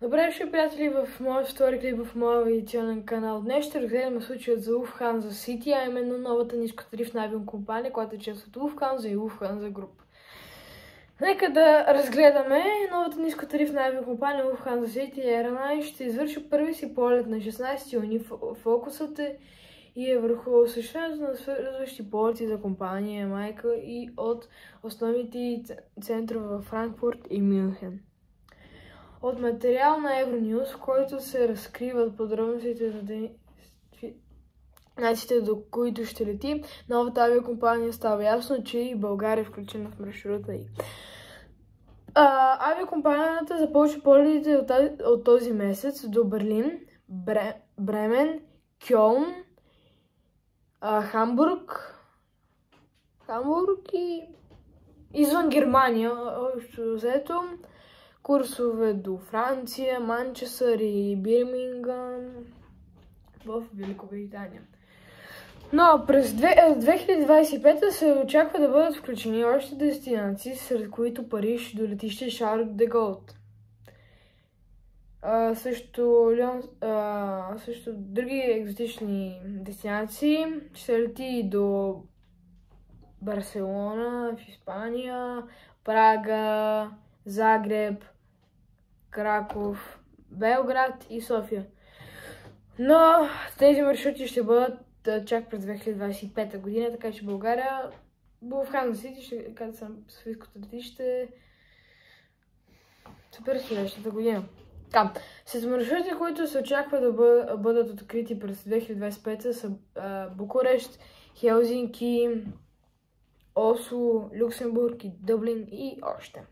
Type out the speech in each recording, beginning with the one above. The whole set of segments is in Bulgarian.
Добре дошли, приятели, в моят втори клип в моя авиационен канал. Днес ще разгледаме случаят за Lufthansa City, а именно новата нискотарифна авиокомпания, която е част от Lufthansa и Lufthansa Group. Нека да разгледаме новата нискотарифна авиокомпания Lufthansa City Airlines. Ще извърши първи си полет на 16 юни. Фокусът е върху осъществяването на свързващи полети за компания майка и от основните центрове в Франкфурт и Мюнхен. От материал на Евронюс, в който се разкриват подробностите за дестинациите, до които ще лети, новата авиакомпания става ясно, че и България е включена в маршрута й. Авиакомпанията започва полетите от този месец до Берлин, Бремен, Кьолн, Хамбург и извън Германия, общо взето. Курсове до Франция, Манчестър и Бирмингъм в Великобритания. Но през 2025 се очаква да бъдат включени още дестинации, сред които Париж до летище Шарл де Гол. Също други екзотични дестинации. Ще лети до Барселона в Испания, Прага, Загреб, Краков, Белград и София. Но тези маршрути ще бъдат чак през 2025 година, така че България, Lufthansa City, където съм Софийското летище, супер следващата година. Така, след маршрути, които се очаква да бъдат открити през 2025 са Букурещ, Хелзинки, Осло, Люксембург и Дъблин и още.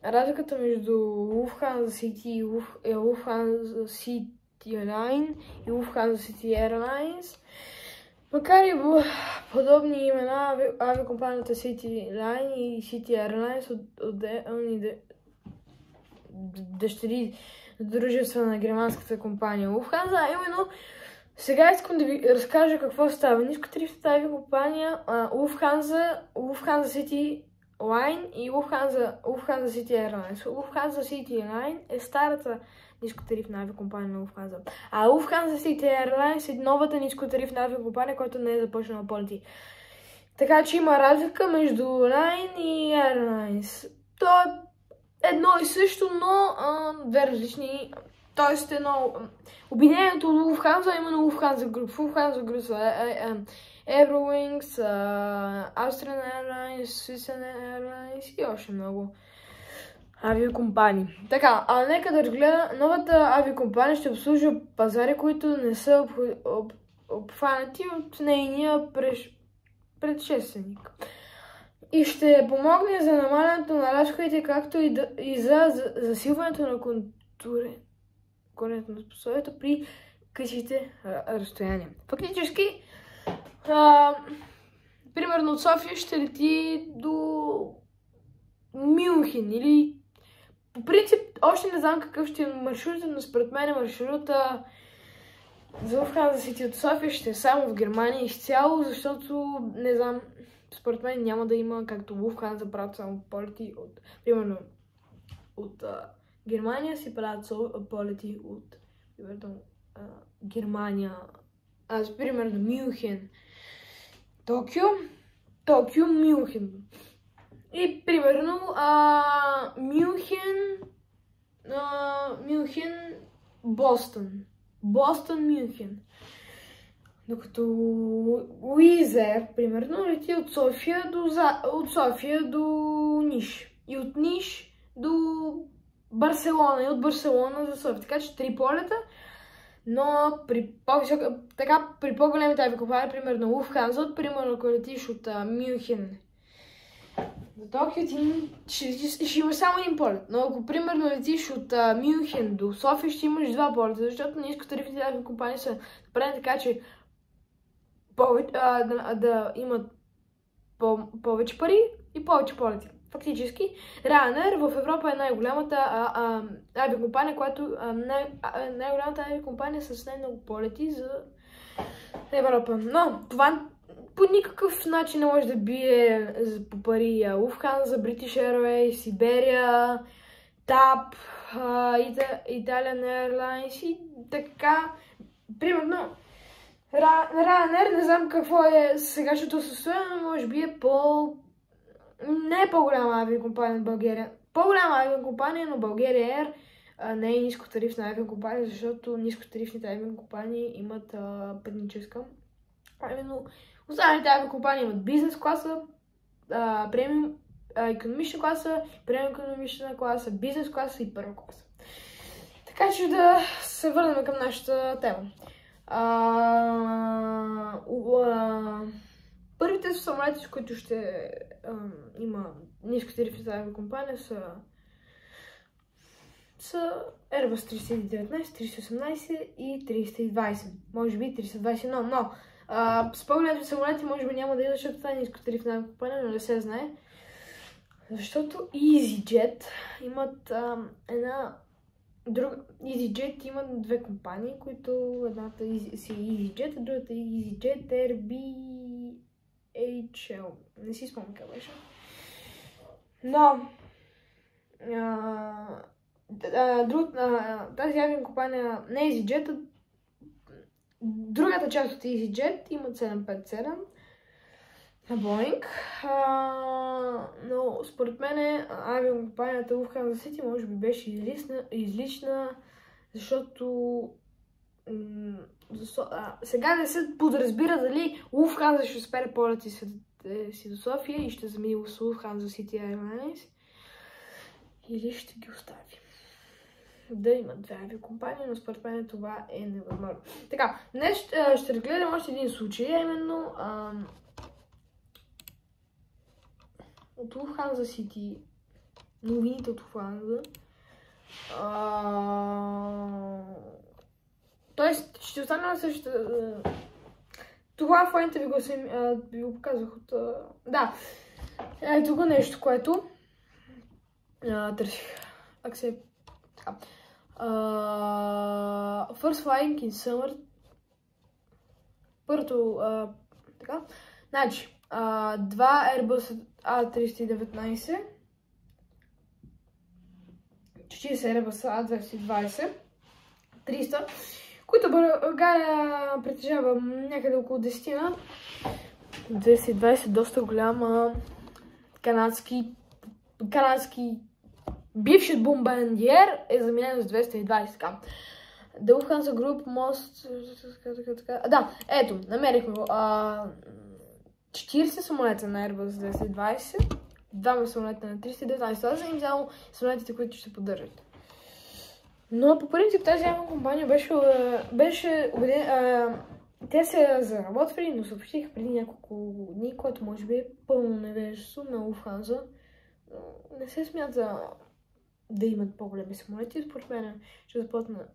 Разликата между Lufthansa City Lufthansa City Line и Lufthansa City Airlines, макар и подобни имена, авиакомпанията City Line и City Airlines отделни дъщери дружества на германската компания Lufthansa, именно сега искам да ви разкажа какво става. Нискотарифната авиакомпания Lufthansa City Line и Lufthansa City Airlines. Lufthansa City Line е старата нискотарифна авиакомпания на Lufthansa. А Lufthansa City Airlines е новата нискотарифна авиакомпания, която не е започнала полети. Така че има разлика между Line и Airlines. То е едно и също, но две различни. Тоест обединението от Lufthansa, именно Lufthansa Group. Lufthansa Group са Eurowings, Austrian Airlines, Swiss Airlines и още много авиакомпании. Така, нека да разгледа. Новата авиакомпания ще обслужва пазари, които не са обхванати от нейния предшественик. И ще помогне за намалянето на разходите, както и за засилването на конкурентоспособността при късите разстояния. Фактически, примерно от София ще лети до Мюнхен или по принцип още не знам какъв ще е маршрута, но според мен маршрута за Lufthansa City от София ще е само в Германия изцяло, защото не знам, според мен няма да има както Lufthansa правят само полети от, примерно от Германия си правят полети от примерно Германия, примерно Мюнхен, Токио, Мюнхен. И примерно Мюнхен, Бостон, Мюнхен. Докато Уизер, примерно, лети от София до Ниш. И от Ниш до Барселона и от Барселона за София. Така че 3 полета. Но при по-големите авиакомпании, примерно Lufthansa, примерно ако летиш от Мюнхен до Токио, ще имаш само един полет. Но ако примерно летиш от Мюнхен до София, ще имаш 2 полета, защото нискотарифните авиакомпании са направени така, че да имат повече пари и повече полети. Фактически, Ryanair в Европа е най-голямата авиакомпания, най-голямата авиакомпания с най-много полети за Европа. Но това по никакъв начин не може да бие по пари Lufthansa, British Airways, Siberia, TAP, Italian Airlines и така. Примерно, Ryanair, не знам какво е сегашното състояние, но може би е не е по-голяма авиакомпания в България. По-голяма авиакомпания, но България Air не е нискотарифна авиакомпания, защото нискотарифните авиакомпании имат предническа. Именно останалите авиакомпании имат бизнес класа, премиум икономична класа, премиум икономична класа, бизнес класа и първа класа. Така че да се върнем към нашата тема. Първите самолети, с които ще има нискотарифната авиакомпания са Airbus 319, 318 и 320. Може би 321, но с по-големите самолети може би няма да има, защото това е нискотарифна авиакомпания, но не се знае. Защото EasyJet имат EasyJet имат две компании, които едната си EasyJet, а другата EasyJet RBHL. Не си спомням как беше. Но тази авиакомпания не е EasyJet, другата част от EasyJet имат 757 на Boeing, но според мен авиакомпанията Lufthansa City може би беше излишна, защото сега не се подразбира дали Lufthansa ще спре полети си до София и ще замени с Lufthansa City Airlines или ще ги остави да имат две авиакомпании, но според мен това е невъзможно. Така, днес ще разгледам още един случай, а именно от Lufthansa City, новините от Lufthansa. Тоест, ще остане на същата. Това в момента ви го показвах от... Да, ето го нещо, което търсих. First flying in summer. Първото, така. Значи, два Airbus A319, 40 Airbus A220, 300, които България притежава някъде около 10-на. 220, доста голям канадски бившият бомбардиер е заменен с 220. Така. The Lufthansa Group Most... Да, ето, намерихме го. 40 самолета на Airbus 220, двама самолета на 319. Това са им само самолетите, които ще поддържат. Но по принцип тази авиакомпания беше убедена. Те се заработвали, но съобщиха преди няколко дни, което може би е пълно невежество на Lufthansa. Не се смята да имат по-големи самолети. Според мен ще започна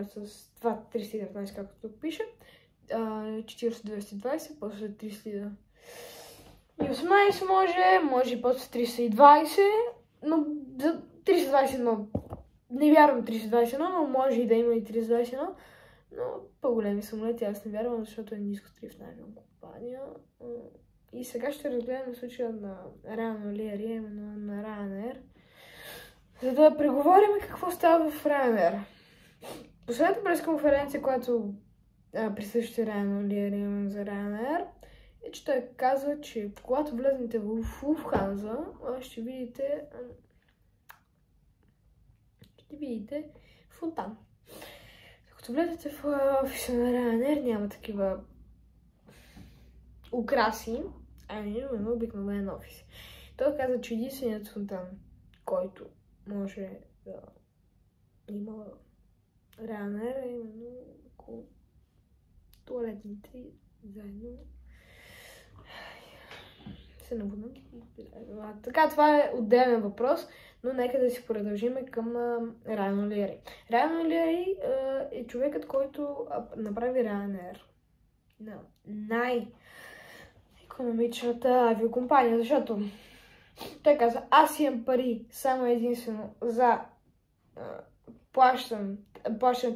с това 319, както тук пише. 40-220, после 318 може и после 320, но за 321 не вярвам 321, но може и да има и 321, но по-големи самолети аз не вярвам, защото е нискотарифна авиакомпания. И сега ще разгледаме случая на Ryanair, именно на Ryanair, за да преговорим какво става в Ryanair. Последната пресконференция, която присъща Ryanair за Ryanair, е, че той казва, че когато влезнете в Lufthansa, ще видите фонтан. Като влезете в офиса на Ryanair, няма такива украси, именно обикновен офис. Той каза, че единственият фонтан, който може да има Ryanair, е именно около туалетните заедно се навъднат. Така, това е отделен въпрос, но нека да си продължим към Ryanair. Ryanair е човекът, който направи Ryanair на най-икономичната авиакомпания, защото той каза, аз имам пари само единствено за плащане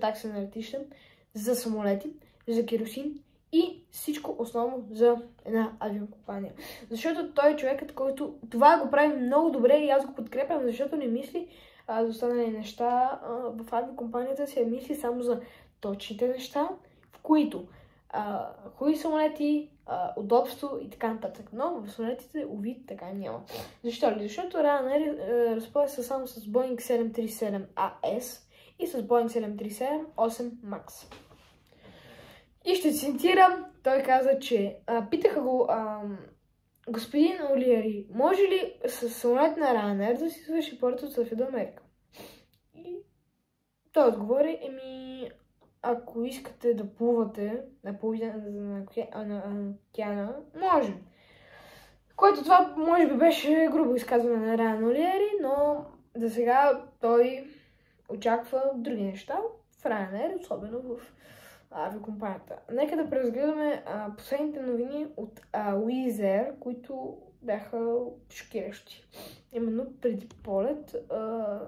такса на летища, за самолети, за керосин и всичко основно за една авиокомпания. Защото той е човекът, който това го прави много добре и аз го подкрепям, защото не мисли за останали неща в авиокомпанията си, мисли само за точните неща, в които хубави самолети, удобство и така нататък. Но в самолетите, уви, така няма. Защо ли? Защото Ryanair разполага само с Boeing 737AS и с Boeing 737-8 MAX. И ще цитирам, той каза, че питаха го, господин Олиери, може ли с самолет на Ryanair да си свърши полет от София до Америка? И той отговори, ако искате да плувате на половината на океана, може. Което това може би беше грубо изказване на Райан Олиери, но за сега той очаква други неща в Ryanair, особено в авиокомпанията. Нека да преразгледаме последните новини от Wizz Air, които бяха шокиращи. Именно преди полет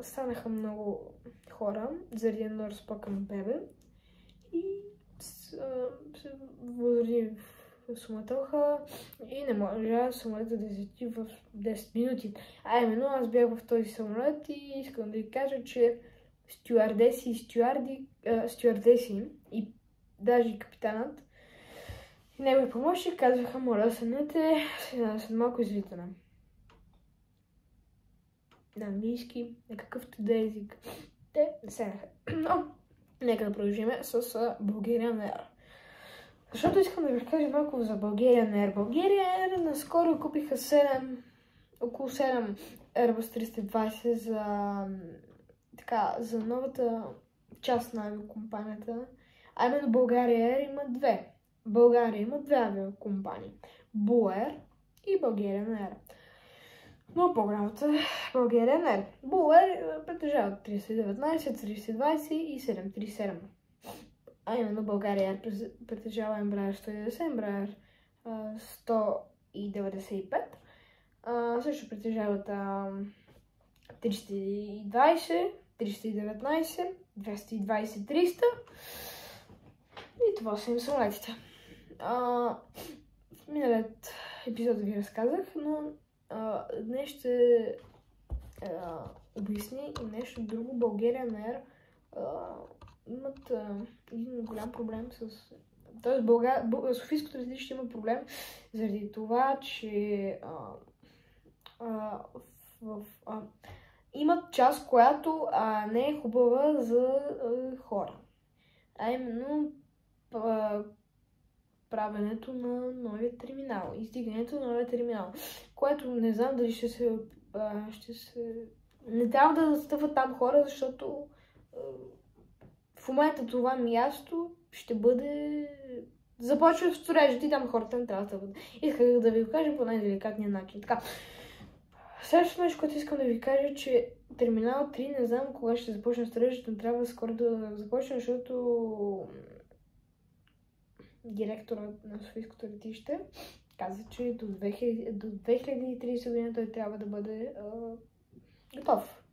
станаха много хора заради едно разплакано бебе и се възроди в суматоха и не може самолета да излети в 10 минути. Именно аз бях в този самолет и искам да ви кажа, че стюардеси и даже и капитанът и негови помощник казваха, моля, седнете, след малко излитане. На английски, на какъвто да е език. Те не седнаха. Но, нека да продължим с Bulgarian Air. Защото искам да ви кажа малко за Bulgarian Air. Bulgarian Air наскоро купиха около 7 Airbus 320 за новата част на авиокомпанията. А именно Bulgaria Air има две. България има две авиокомпании. Buair и Bulgarian Air. Но по-голямата Bulgarian Air. Buair притежава 319, 320 и 737. А именно Bulgaria Air притежава Embraer 190, Embraer 195. Също притежават 320, 319, 220, 300. И това са им самолетите. В миналият епизод ви разказах, но днес ще обясня и нещо друго. Bulgarian Air имат един голям проблем с... Тоест, Софийското летище има проблем заради това, че имат част, която не е хубава за хора. А именно правенето на новия терминал, издигането на новия терминал, което не знам дали ще се... Не трябва да застъпват там хора, защото в момента това място ще бъде... Започва в строежите и там хората не трябва да бъдат. Исках да ви го кажа по най-деликатния начин. Така. Следващото нещо, което искам да ви кажа, че терминал 3, не знам кога ще започне строежите, но трябва скоро да започне, защото директорът на Софийското летище каза, че до 2030 година той трябва да бъде готов.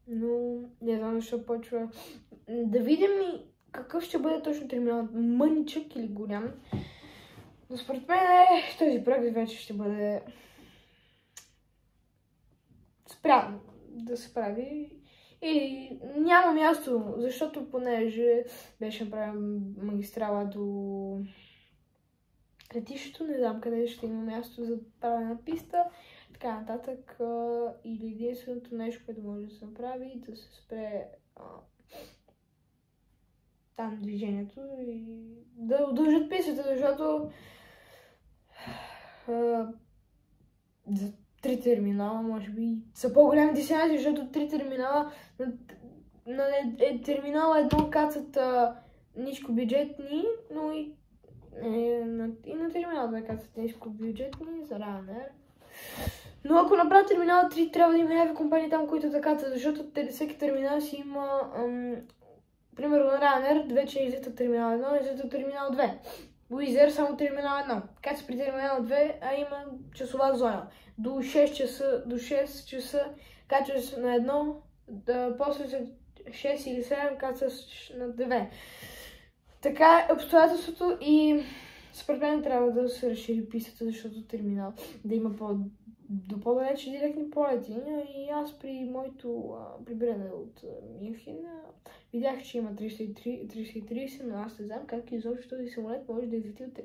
Но не знам защо почва. Да видим и какъв ще бъде точно терминалът. Мъничък или голям. Но според мен този проект вече ще бъде спрямо да се прави. И няма място, защото понеже беше направена магистрала до летището, не знам къде ще има място за правена писта, така нататък. Или единственото нещо, което може да се направи, да се спре там движението и да удължат пистата, защото за 3 терминала, може би, са по-голями дестинации, защото 3 терминала терминала едно кацат ниско бюджетни, но и на терминал 2 кацат ниско бюджетни за Ryanair. Но ако направят терминал 3, трябва да има авиакомпании там, които да кацат, защото всеки терминал си има, примерно на Ryanair, вече излита терминал 1, излита терминал 2. Wizz Air само терминал 1. Кацат при терминал 2, има часова зона. До 6 часа качваш на едно, после след 6 или 7 качваш на 2. така е обстоятелството и според мен трябва да се разшири пистата, защото терминал да има до по-далече директни полети. И аз при моето прибиране от Мюнхен видях, че има 330, но аз не знам как изобщо този самолет може да излети от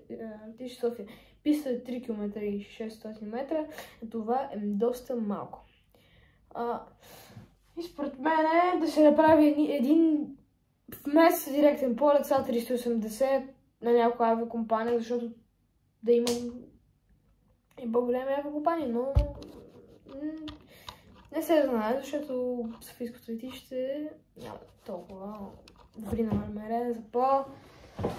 летище София. Писта е 3 км и 600 метра, това е доста малко. И според мен е да се направи един вместо директен полет са 380 на някоя авиакомпания, защото да имам и по-големи авиакомпании, но не се знае, защото Софийското летище няма толкова добри намерения за по-добри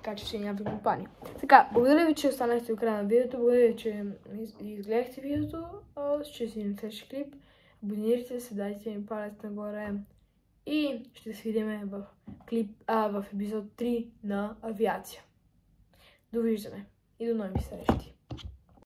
качествени авиакомпании. Така, благодаря ви, че останахте до края на видеото, благодаря ви, че изгледахте видеото, ще си видим следващия клип, абонирайте се, дайте ми палец нагоре и ще се видим в епизод 3 на авиация. Довиждане и до нови срещи!